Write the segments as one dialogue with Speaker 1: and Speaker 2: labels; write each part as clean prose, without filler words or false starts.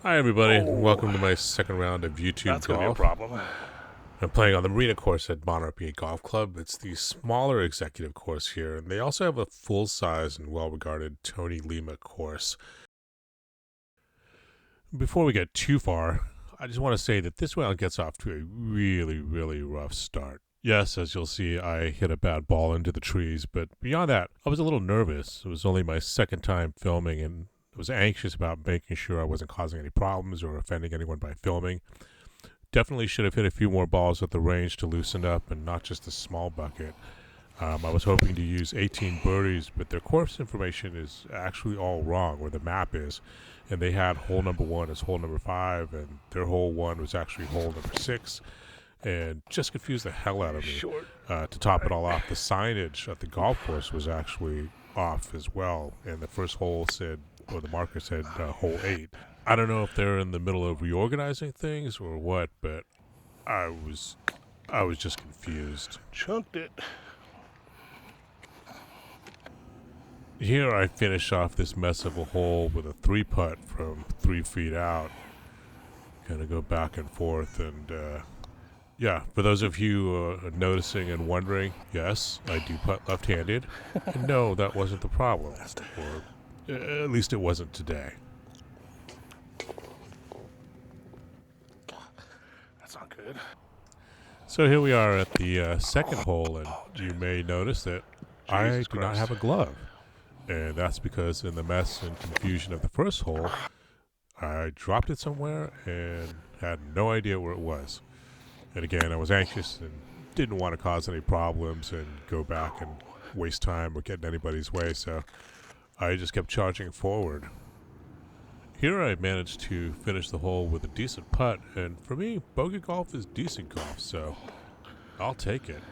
Speaker 1: Hi everybody, welcome to my second round of YouTube
Speaker 2: That's
Speaker 1: golf.
Speaker 2: gonna be a problem.
Speaker 1: I'm playing on the Marina course at Monarch Golf Club. It's the smaller executive course here, and they also have a full-size and well-regarded Tony Lima course. Before we get too far, I just want to say that this round gets off to a really rough start. Yes, as you'll see, I hit a bad ball into the trees, but beyond that, I was a little nervous. It was only my second time filming, and I was anxious about making sure I wasn't causing any problems or offending anyone by filming. Definitely should have hit a few more balls at the range to loosen up and not just a small bucket. I was hoping to use 18 birdies, but their course information is actually all wrong, where the map is. And they had hole number 1 as hole number 5, and their hole 1 was actually hole number 6. And just confused the hell out of me. To top it all off, the signage at the golf course was actually off as well. And the first hole said, or the marker said, hole 8. I don't know if they're in the middle of reorganizing things or what, but I was just confused.
Speaker 2: Chunked it.
Speaker 1: Here I finish off this mess of a hole with a 3-putt from 3 feet out. Kind of go back and forth, and yeah, for those of you noticing and wondering, yes, I do putt left-handed. And no, that wasn't the problem. Or at least it wasn't today.
Speaker 2: That's not good.
Speaker 1: So here we are at the second hole, and you may notice that I do not have a glove. And that's because in the mess and confusion of the first hole, I dropped it somewhere and had no idea where it was. And again, I was anxious and didn't want to cause any problems and go back and waste time or get in anybody's way, so I just kept charging forward. Here I managed to finish the hole with a decent putt, and for me, bogey golf is decent golf, so I'll take it.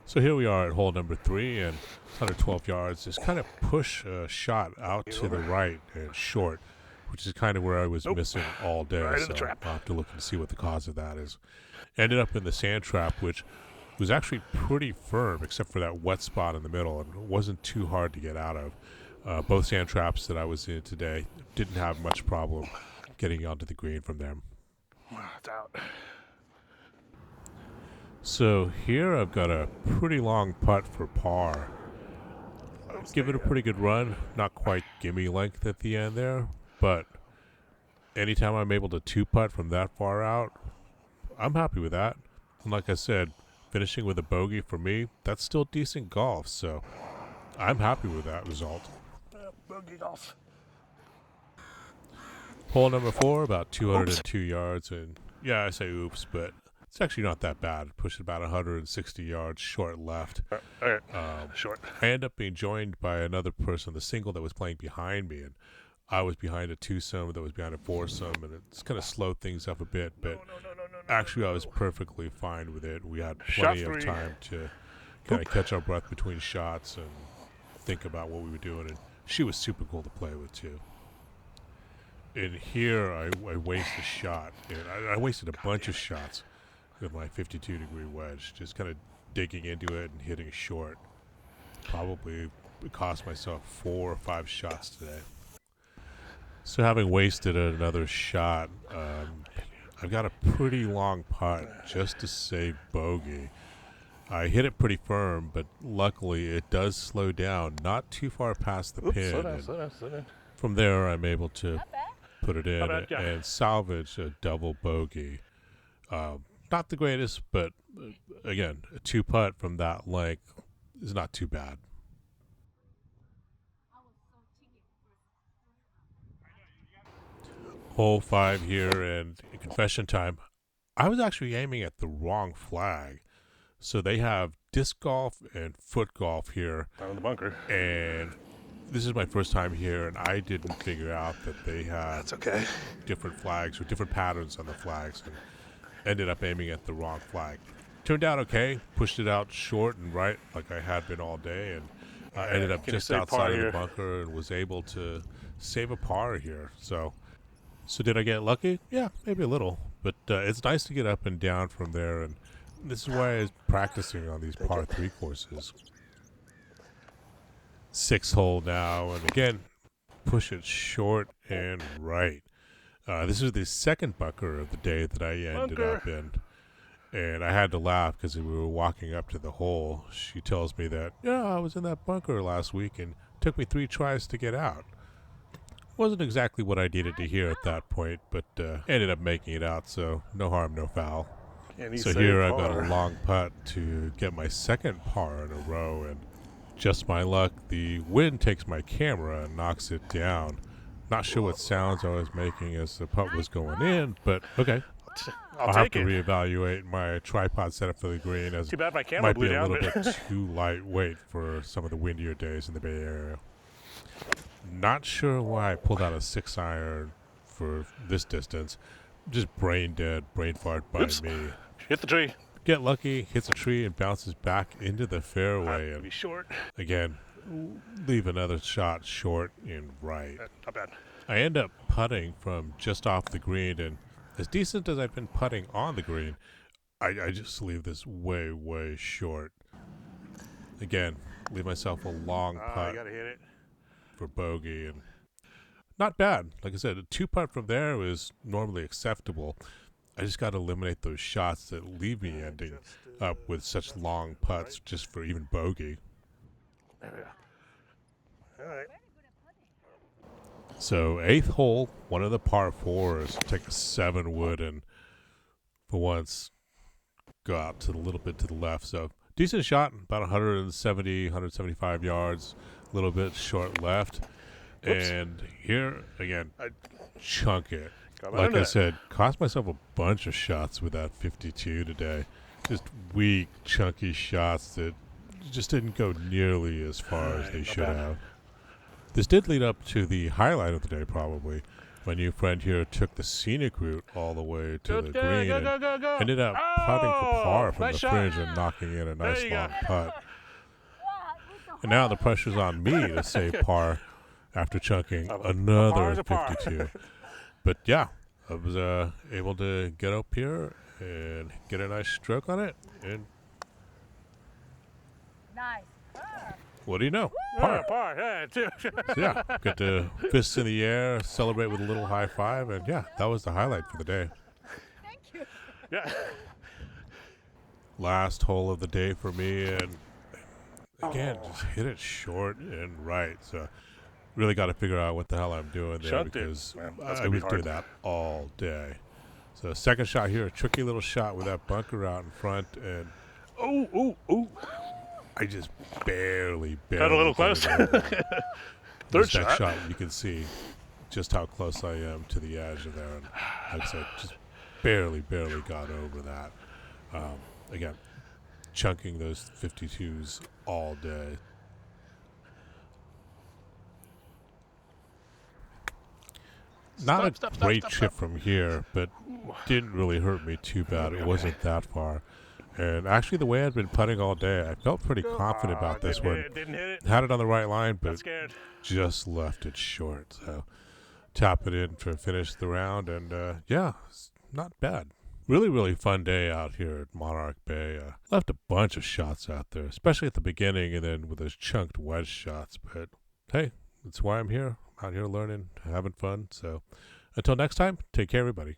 Speaker 1: So here we are at hole number 3, and 112 yards. Just kind of push a shot out to the right and short, which is kind of where I was missing all day.
Speaker 2: Right in
Speaker 1: so
Speaker 2: the trap.
Speaker 1: I'll have to look and see what the cause of that is. Ended up in the sand trap, which was actually pretty firm, except for that wet spot in the middle, and it wasn't too hard to get out of. Both sand traps that I was in today didn't have much problem getting onto the green from them.
Speaker 2: It's out.
Speaker 1: So here I've got a pretty long putt for par. Give it a pretty good run. Not quite gimme length at the end there, but anytime I'm able to 2-putt from that far out, I'm happy with that. And like I said, finishing with a bogey for me, that's still decent golf, so I'm happy with that result.
Speaker 2: Bogey golf.
Speaker 1: Hole number 4, about 202 yards, and yeah, I say oops, but it's actually not that bad. Pushed about 160 yards short left.
Speaker 2: All right, short.
Speaker 1: I ended up being joined by another person, the single that was playing behind me, and I was behind a twosome that was behind a foursome, and it's kind of slowed things up a bit, but actually I was perfectly fine with it. We had plenty of time to kind of catch our breath between shots and think about what we were doing, and she was super cool to play with too. And here I wasted a shot, and I wasted a bunch of shots with my 52-degree wedge, just kind of digging into it and hitting short. Probably cost myself 4 or 5 shots today. So having wasted another shot, I've got a pretty long putt just to save bogey. I hit it pretty firm, but luckily it does slow down, not too far past the pin.
Speaker 2: Slow down.
Speaker 1: From there, I'm able to put it in
Speaker 2: bad, yeah.
Speaker 1: and salvage a double bogey. Not the greatest, but again, a 2-putt from that length is not too bad. Hole 5 here, and in confession time, I was actually aiming at the wrong flag. So they have disc golf and foot golf here.
Speaker 2: Down in the bunker.
Speaker 1: And this is my first time here, and I didn't figure out that they had
Speaker 2: That's okay.
Speaker 1: different flags or different patterns on the flags, and ended up aiming at the wrong flag. Turned out okay, pushed it out short and right like I had been all day, and ended up just outside of the bunker and was able to save a par here. So did I get lucky? Yeah, maybe a little, but it's nice to get up and down from there, and this is why I was practicing on these par 3 courses. 6th hole now, and again, push it short and right. This is the second bunker of the day that I ended up in. And I had to laugh because we were walking up to the hole. She tells me that, yeah, I was in that bunker last week and took me 3 tries to get out. Wasn't exactly what I needed to hear at that point, but ended up making it out, so no harm, no foul. So here I've got a long putt to get my second par in a row, and just my luck, the wind takes my camera and knocks it down. Not sure what sounds I was making as the putt was going in, but okay. I'll have to reevaluate my tripod setup for the green, as
Speaker 2: too bad my camera blew down.
Speaker 1: Might be a little bit too lightweight for some of the windier days in the Bay Area. Not sure why I pulled out a 6-iron for this distance. Just brain dead, brain fart by me.
Speaker 2: Hit the tree.
Speaker 1: Get lucky, hits a tree, and bounces back into the fairway. And
Speaker 2: be short.
Speaker 1: Again, leave another shot short and right.
Speaker 2: Not bad.
Speaker 1: I end up putting from just off the green, and as decent as I've been putting on the green, I just leave this way, way short. Again, leave myself a long putt
Speaker 2: you gotta hit it
Speaker 1: for bogey, and not bad. Like I said, a 2-putt from there was normally acceptable. I just got to eliminate those shots that leave me ending up with such long putts just for even bogey.
Speaker 2: There we go. All right.
Speaker 1: So 8th hole, one of the par 4s. Take a 7-wood and for once go out to a little bit to the left. So decent shot, about 170, 175 yards, a little bit short left.
Speaker 2: Whoops.
Speaker 1: And here, again, I chunk it.
Speaker 2: Got
Speaker 1: Like I
Speaker 2: it.
Speaker 1: said, cost myself a bunch of shots with that 52 today. Just weak, chunky shots that just didn't go nearly as far as they should have. This did lead up to the highlight of the day, probably. My new friend here took the scenic route all the way to the green and ended up putting for par from the fringe and knocking in a nice long putt. And now the pressure's on me to say par after chunking another 52. But yeah, I was able to get up here and get a nice stroke on it. And
Speaker 3: nice.
Speaker 1: what do you know? Par.
Speaker 2: Par. Yeah, too.
Speaker 1: So yeah, get the fists in the air, celebrate with a little high five, and yeah, that was the highlight for the day.
Speaker 3: Thank you.
Speaker 2: Yeah.
Speaker 1: Last hole of the day for me, and again, just hit it short and right. So really got to figure out what the hell I'm doing there,
Speaker 2: Chunked
Speaker 1: because
Speaker 2: it. Man,
Speaker 1: I was doing that all day. So second shot here, a tricky little shot with that bunker out in front, and I just barely.
Speaker 2: Got a little close. Third shot.
Speaker 1: You can see just how close I am to the edge of there. And like I said, just barely got over that. Again, chunking those 52s all day. Not a great chip from here, but didn't really hurt me too bad. It wasn't that far. And actually, the way I'd been putting all day, I felt pretty confident about this one.
Speaker 2: Didn't hit it.
Speaker 1: Had it on the right line, but
Speaker 2: Scared.
Speaker 1: just left it short. So tap it in to finish the round, and yeah, it's not bad. Really fun day out here at Monarch Bay. Left a bunch of shots out there, especially at the beginning, and then with those chunked wedge shots. But hey, that's why I'm here. I'm out here learning, having fun. So until next time, take care, everybody.